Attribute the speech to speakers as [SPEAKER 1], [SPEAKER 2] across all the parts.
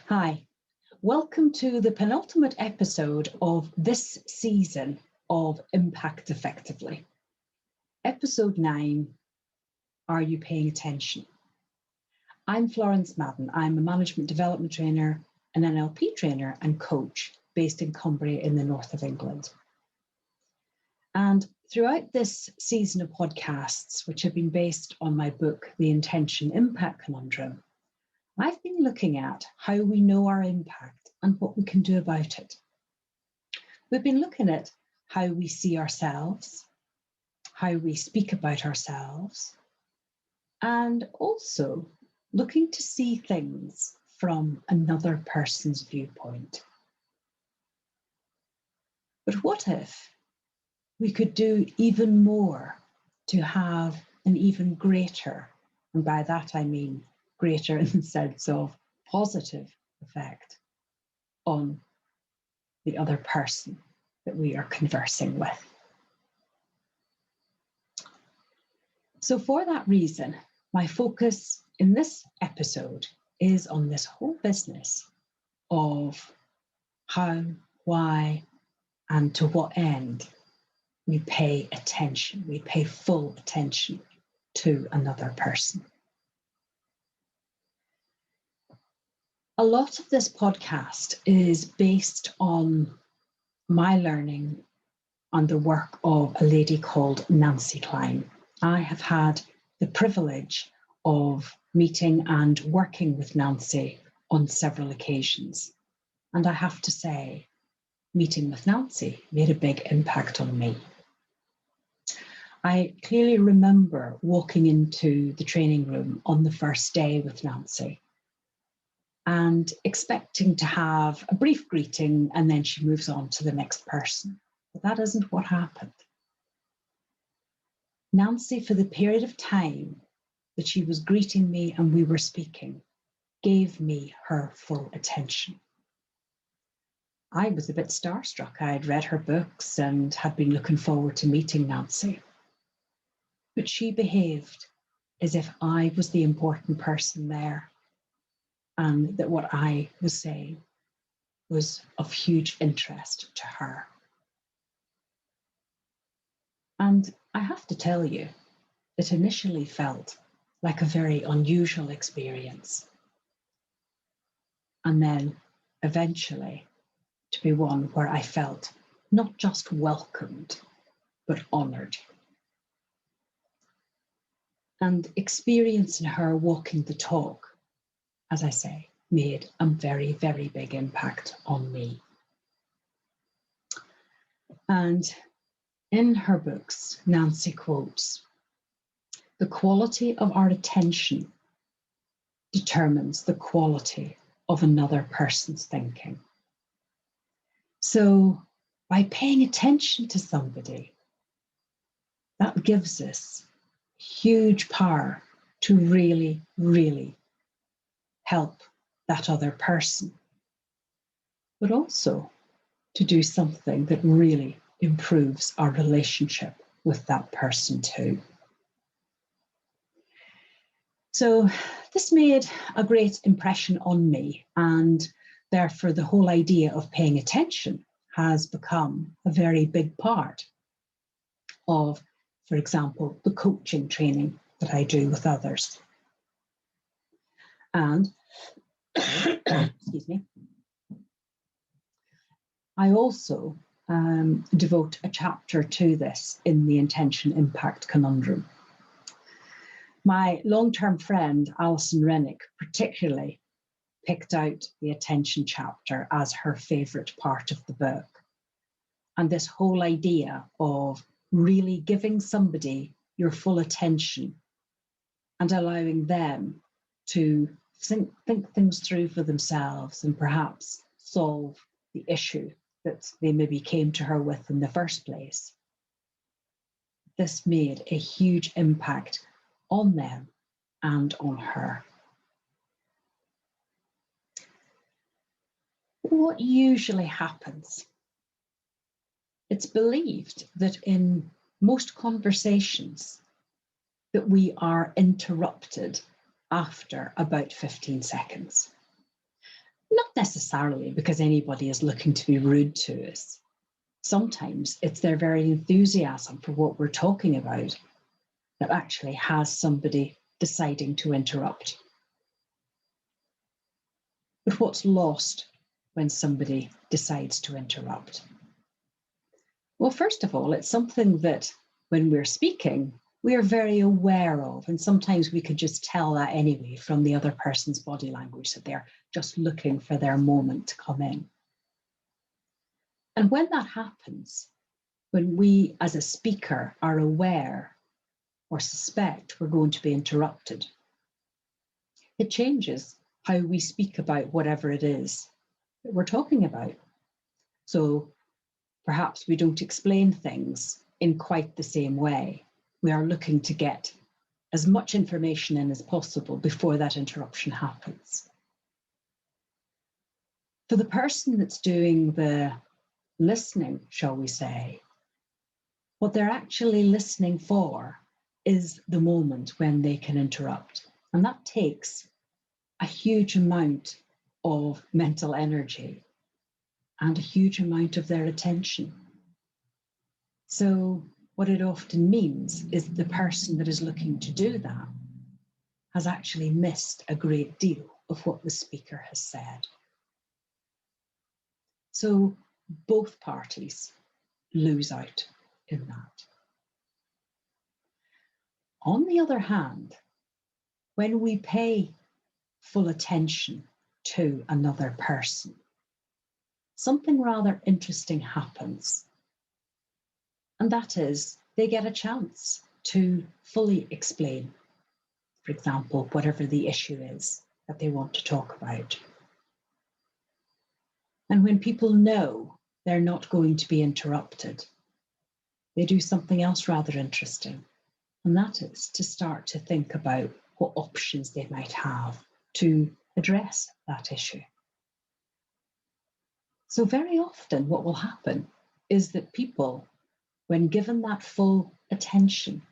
[SPEAKER 1] Hi, welcome to the penultimate episode of this season of Impact Effectively. Episode 9, Are You Paying Attention? I'm Florence Madden. I'm a management development trainer, an NLP trainer and coach based in Cumbria in the north of England. And throughout this season of podcasts, which have been based on my book, The Intention Impact Conundrum, I've been looking at how we know our impact and what we can do about it. We've been looking at how we see ourselves, how we speak about ourselves, and also looking to see things from another person's viewpoint. But what if we could do even more to have an even greater, and by that I mean greater in the sense of positive effect on the other person that we are conversing with. So for that reason, my focus in this episode is on this whole business of how, why, and to what end we pay attention, we pay full attention to another person. A lot of this podcast is based on my learning and the work of a lady called Nancy Kline. I have had the privilege of meeting and working with Nancy on several occasions. And I have to say, meeting with Nancy made a big impact on me. I clearly remember walking into the training room on the first day with Nancy and expecting to have a brief greeting and then she moves on to the next person. But that isn't what happened. Nancy, for the period of time that she was greeting me and we were speaking, gave me her full attention. I was a bit starstruck. I had read her books and had been looking forward to meeting Nancy. But she behaved as if I was the important person there and that what I was saying was of huge interest to her. And I have to tell you, it initially felt like a very unusual experience. And then eventually to be one where I felt not just welcomed, but honoured. And experiencing her walking the talk, as I say, made a very, very big impact on me. And in her books, Nancy quotes, "The quality of our attention determines the quality of another person's thinking." So by paying attention to somebody, that gives us huge power to really, really help that other person, but also to do something that really improves our relationship with that person too. So this made a great impression on me, and therefore the whole idea of paying attention has become a very big part of, for example, the coaching training that I do with others. And, excuse me, I also devote a chapter to this in the Intention Impact Conundrum. My long-term friend, Alison Rennick, particularly picked out the attention chapter as her favourite part of the book. And this whole idea of really giving somebody your full attention and allowing them to think things through for themselves and perhaps solve the issue that they maybe came to her with in the first place. This made a huge impact on them and on her. What usually happens? It's believed that in most conversations that we are interrupted after about 15 seconds. Not necessarily because anybody is looking to be rude to us. Sometimes it's their very enthusiasm for what we're talking about that actually has somebody deciding to interrupt. But what's lost when somebody decides to interrupt? Well, first of all, it's something that when we're speaking, we are very aware of. And sometimes we could just tell that anyway from the other person's body language, that they're just looking for their moment to come in. And when that happens, when we as a speaker are aware or suspect we're going to be interrupted, it changes how we speak about whatever it is that we're talking about. So perhaps we don't explain things in quite the same way. We are looking to get as much information in as possible before that interruption happens. For the person that's doing the listening, shall we say, what they're actually listening for is the moment when they can interrupt. And that takes a huge amount of mental energy and a huge amount of their attention. So what it often means is the person that is looking to do that has actually missed a great deal of what the speaker has said. So both parties lose out in that. On the other hand, when we pay full attention to another person, something rather interesting happens. And that is, they get a chance to fully explain, for example, whatever the issue is that they want to talk about. And when people know they're not going to be interrupted, they do something else rather interesting. And that is to start to think about what options they might have to address that issue. So very often what will happen is that people, when given that full attention,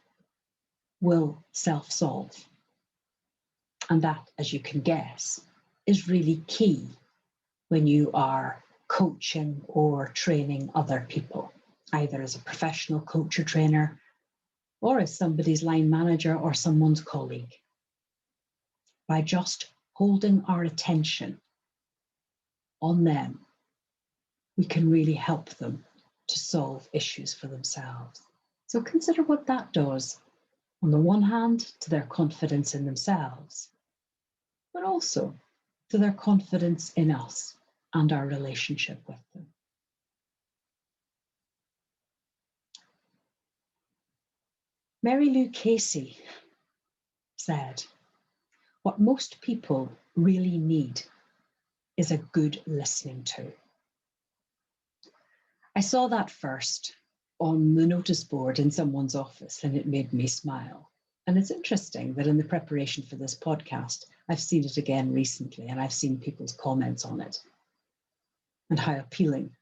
[SPEAKER 1] will self-solve. And that, as you can guess, is really key when you are coaching or training other people, either as a professional coach or trainer, or as somebody's line manager or someone's colleague. By just holding our attention on them, we can really help them to solve issues for themselves. So consider what that does, on the one hand, to their confidence in themselves, but also to their confidence in us and our relationship with them. Mary Lou Casey said, "What most people really need is a good listening to." I saw that first on the notice board in someone's office and it made me smile. And it's interesting that in the preparation for this podcast, I've seen it again recently and I've seen people's comments on it and how appealing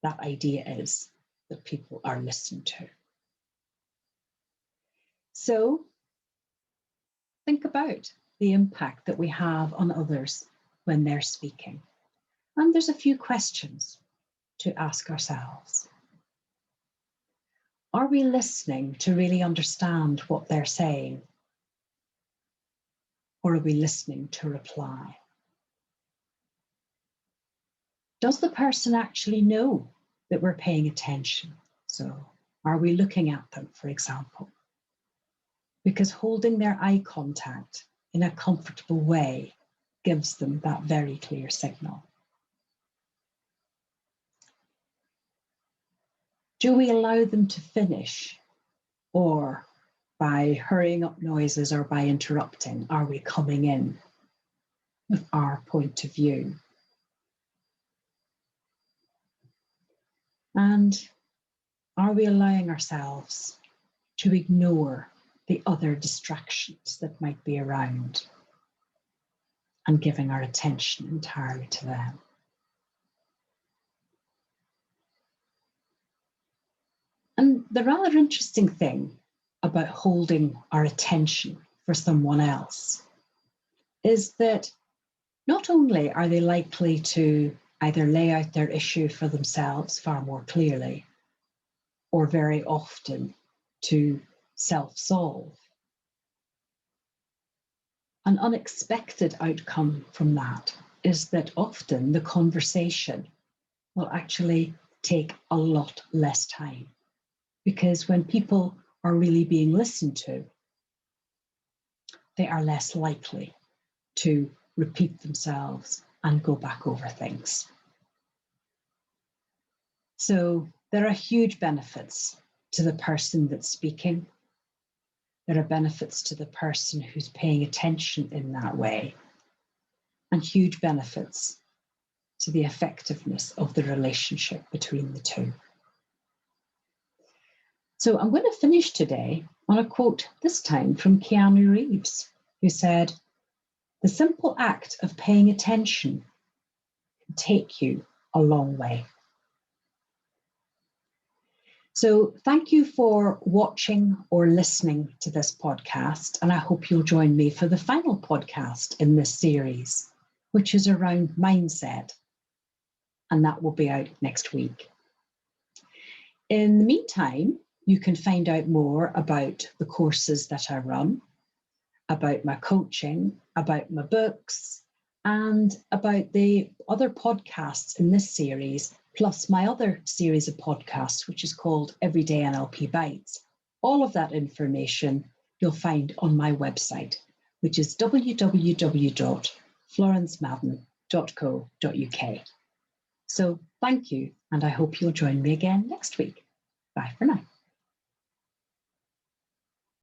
[SPEAKER 1] that idea is that people are listened to. So think about the impact that we have on others when they're speaking. And there's a few questions to ask ourselves. Are we listening to really understand what they're saying? Or are we listening to reply? Does the person actually know that we're paying attention? So are we looking at them, for example? Because holding their eye contact in a comfortable way gives them that very clear signal. Do we allow them to finish? Or by hurrying up noises or by interrupting, are we coming in with our point of view? And are we allowing ourselves to ignore the other distractions that might be around and giving our attention entirely to them? And the rather interesting thing about holding our attention for someone else is that not only are they likely to either lay out their issue for themselves far more clearly, or very often to self-solve, an unexpected outcome from that is that often the conversation will actually take a lot less time, because when people are really being listened to, they are less likely to repeat themselves and go back over things. So there are huge benefits to the person that's speaking. There are benefits to the person who's paying attention in that way, and huge benefits to the effectiveness of the relationship between the two. So I'm going to finish today on a quote, this time from Keanu Reeves, who said, "The simple act of paying attention can take you a long way." So thank you for watching or listening to this podcast, and I hope you'll join me for the final podcast in this series, which is around mindset, and that will be out next week. In the meantime, you can find out more about the courses that I run, about my coaching, about my books, and about the other podcasts in this series, plus my other series of podcasts, which is called Everyday NLP Bites. All of that information you'll find on my website, which is www.florencemadden.co.uk. So thank you, and I hope you'll join me again next week. Bye for now.